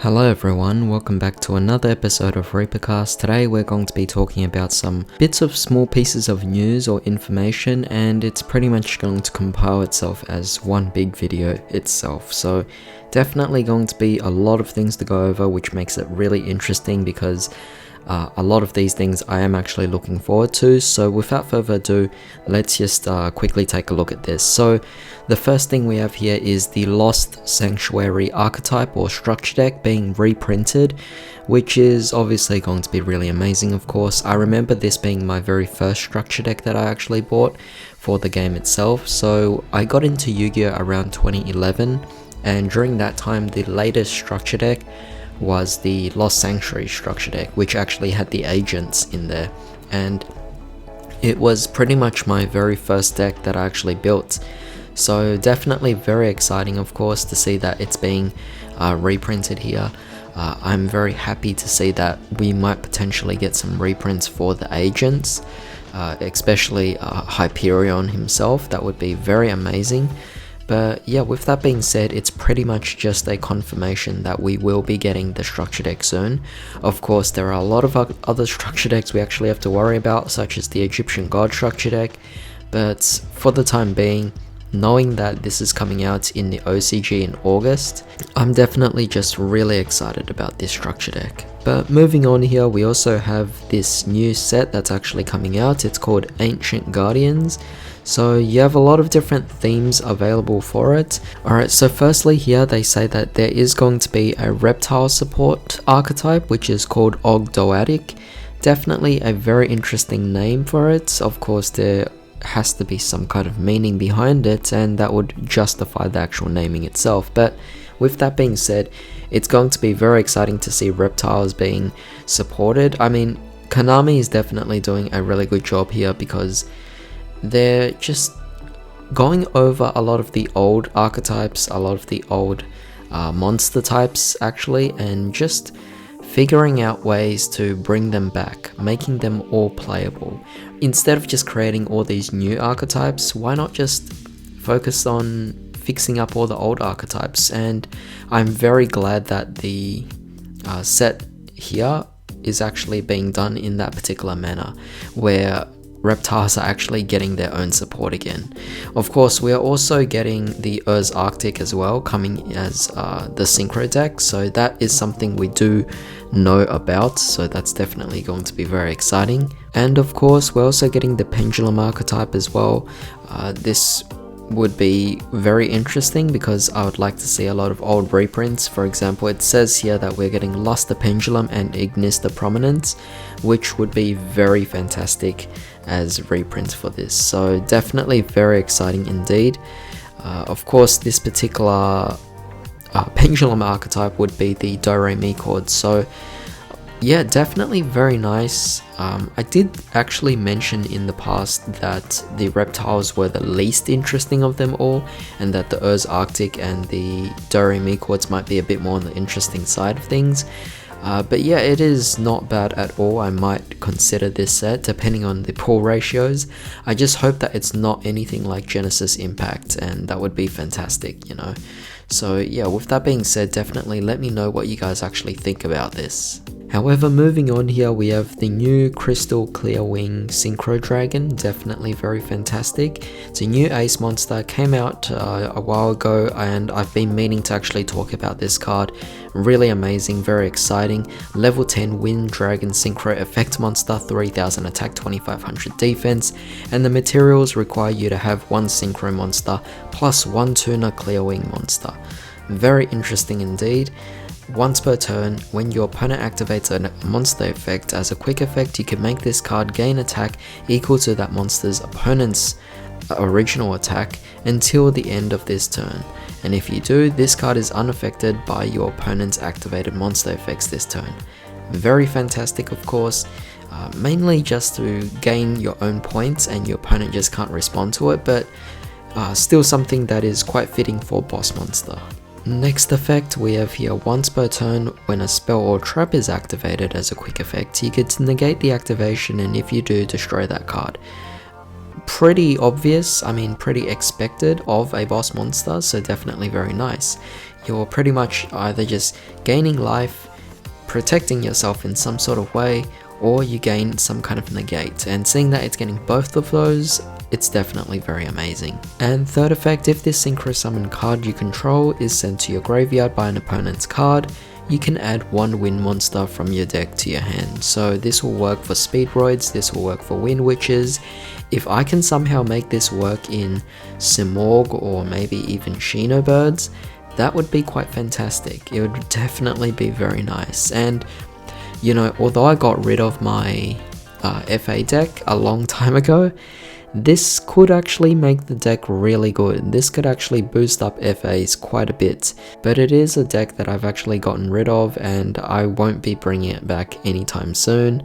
Hello everyone, welcome back to another episode of ReaperCast. Today we're going to be talking about some bits of small pieces of news or information, and it's pretty much going to compile itself as one big video itself. So definitely going to be a lot of things to go over, which makes it really interesting because a lot of these things I am actually looking forward to. So without further ado, let's just quickly take a look at this. So the first thing we have here is the Lost Sanctuary archetype or structure deck being reprinted, which is obviously going to be really amazing. Of course, I remember this being my very first structure deck that I actually bought for the game itself. So I got into Yu-Gi-Oh around 2011, and during that time the latest structure deck was the Lost Sanctuary structure deck, which actually had the agents in there, and it was pretty much my very first deck that I actually built. So definitely very exciting, of course, to see that it's being reprinted here. I'm very happy to see that we might potentially get some reprints for the agents, especially Hyperion himself. That would be very amazing. But yeah, with that being said, it's pretty much just a confirmation that we will be getting the structure deck soon. Of course, there are a lot of other structure decks we actually have to worry about, such as the Egyptian God structure deck, but for the time being, knowing that this is coming out in the OCG in August, I'm definitely just really excited about this structure deck. But moving on here, we also have this new set that's actually coming out. It's called Ancient Guardians. So you have a lot of different themes available for it. Alright, so firstly here they say that there is going to be a reptile support archetype, which is called Ogdoadic. Definitely a very interesting name for it. Of course, there has to be some kind of meaning behind it, and that would justify the actual naming itself. But with that being said, it's going to be very exciting to see reptiles being supported. I mean, Konami is definitely doing a really good job here because they're just going over a lot of the old archetypes, a lot of the old monster types actually, and just figuring out ways to bring them back, making them all playable. Instead of just creating all these new archetypes, why not just focus on fixing up all the old archetypes? And I'm very glad that the set here is actually being done in that particular manner, where reptiles are actually getting their own support again. Of course, we are also getting the Urz Arctic as well, coming as the synchro deck, so that is something we do know about, so that's definitely going to be very exciting. And of course, we're also getting the Pendulum archetype as well. This would be very interesting because I would like to see a lot of old reprints. For example, it says here that we're getting Lust the Pendulum and Ignis the Prominence, which would be very fantastic as reprints for this. So definitely very exciting indeed. Of course, this particular Pendulum archetype would be the Do-Re-Mi chord. So yeah, definitely very nice. I did actually mention in the past that the reptiles were the least interesting of them all, and that the Urz Arctic and the Do-Re-Mi chords might be a bit more on the interesting side of things. But yeah, it is not bad at all. I might consider this set depending on the pull ratios. I just hope that it's not anything like Genesis Impact, and that would be fantastic, you know. So yeah, with that being said, definitely let me know what you guys actually think about this. However, moving on here, we have the new Crystal Clear Wing Synchro Dragon, definitely very fantastic. It's a new ace monster, came out a while ago, and I've been meaning to actually talk about this card. Really amazing, very exciting. Level 10 Wind Dragon Synchro Effect Monster, 3000 attack, 2500 defense, and the materials require you to have one Synchro monster plus one Tuner Clear Wing monster. Very interesting indeed. Once per turn, when your opponent activates a monster effect as a quick effect, you can make this card gain attack equal to that monster's opponent's original attack until the end of this turn. And if you do, this card is unaffected by your opponent's activated monster effects this turn. Very fantastic, of course, mainly just to gain your own points and your opponent just can't respond to it, but still something that is quite fitting for boss monster. Next effect, we have here once per turn, when a spell or trap is activated as a quick effect, you get to negate the activation, and if you do, destroy that card. Pretty obvious, I mean pretty expected of a boss monster, so definitely very nice. you're pretty much either just gaining life, protecting yourself in some sort of way, or you gain some kind of negate, and seeing that it's getting both of those, it's definitely very amazing. And third effect, if this synchro summon card you control is sent to your graveyard by an opponent's card, you can add one wind monster from your deck to your hand. So this will work for Speedroids, this will work for Wind Witches. If I can somehow make this work in Simorgh or maybe even Shino Birds, that would be quite fantastic. It would definitely be very nice. And you know, although I got rid of my FA deck a long time ago, this could actually make the deck really good. This could actually boost up FAs quite a bit, but it is a deck that I've actually gotten rid of, and I won't be bringing it back anytime soon,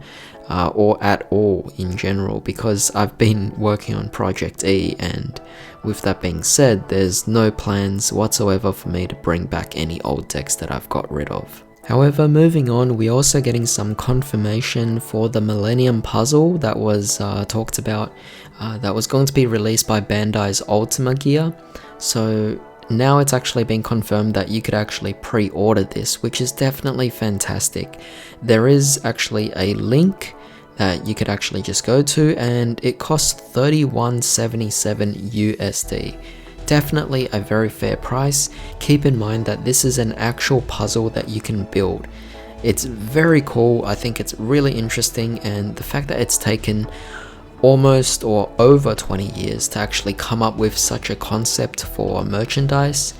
or at all in general, because I've been working on Project E, and with that being said, there's no plans whatsoever for me to bring back any old decks that I've got rid of. However, moving on, we're also getting some confirmation for the Millennium Puzzle that was talked about, that was going to be released by Bandai's Ultima Gear. So now it's actually been confirmed that you could actually pre-order this, which is definitely fantastic. There is actually a link that you could actually just go to, and it costs $31.77 USD. Definitely a very fair price. Keep in mind that this is an actual puzzle that you can build. It's very cool, I think it's really interesting, and the fact that it's taken almost or over 20 years to actually come up with such a concept for merchandise,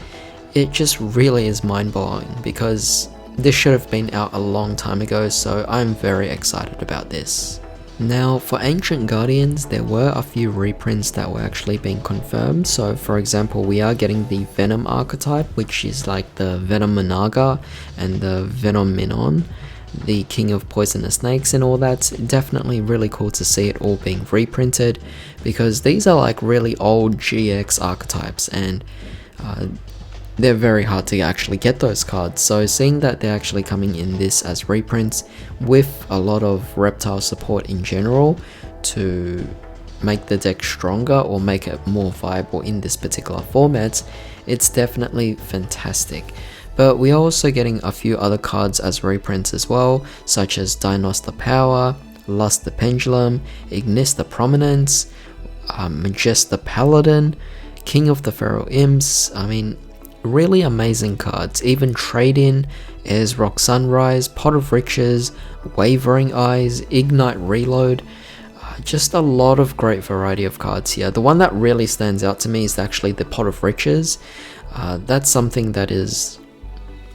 it just really is mind-blowing, because this should have been out a long time ago, so I'm very excited about this. Now, for Ancient Guardians, there were a few reprints that were actually being confirmed. So for example, we are getting the Venom archetype, which is like the Venom Managa and the Venom Minon, the King of Poisonous Snakes and all that. Definitely really cool to see it all being reprinted, because these are like really old GX archetypes, and they're very hard to actually get those cards. So seeing that they're actually coming in this as reprints with a lot of reptile support in general to make the deck stronger or make it more viable in this particular format, it's definitely fantastic. But we're also getting a few other cards as reprints as well, such as Dinos the Power, Lust the Pendulum, Ignis the Prominence, Majest the Paladin, King of the Feral Imps. I mean, really amazing cards. Even Trade-In, Airs Rock Sunrise, Pot of Riches, Wavering Eyes, Ignite Reload. Just a lot of great variety of cards here. The one that really stands out to me is actually the Pot of Riches. That's something that is,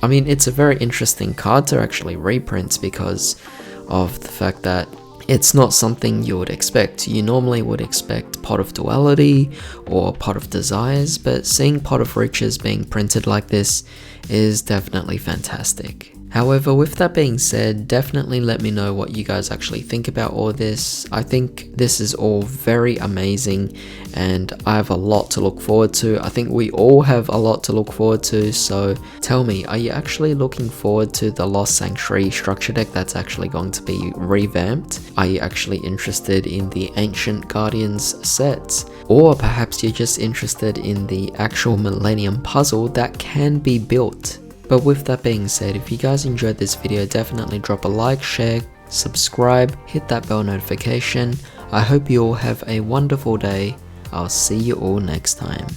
I mean, it's a very interesting card to actually reprint because of the fact that it's not something you would expect. You normally would expect Pot of Duality or Pot of Desires, but seeing Pot of Riches being printed like this is definitely fantastic. However, with that being said, definitely let me know what you guys actually think about all this. I think this is all very amazing, and I have a lot to look forward to. I think we all have a lot to look forward to, so tell me, are you actually looking forward to the Lost Sanctuary structure deck that's actually going to be revamped? Are you actually interested in the Ancient Guardians set? Or perhaps you're just interested in the actual Millennium Puzzle that can be built? But with that being said, if you guys enjoyed this video, definitely drop a like, share, subscribe, hit that bell notification. I hope you all have a wonderful day. I'll see you all next time.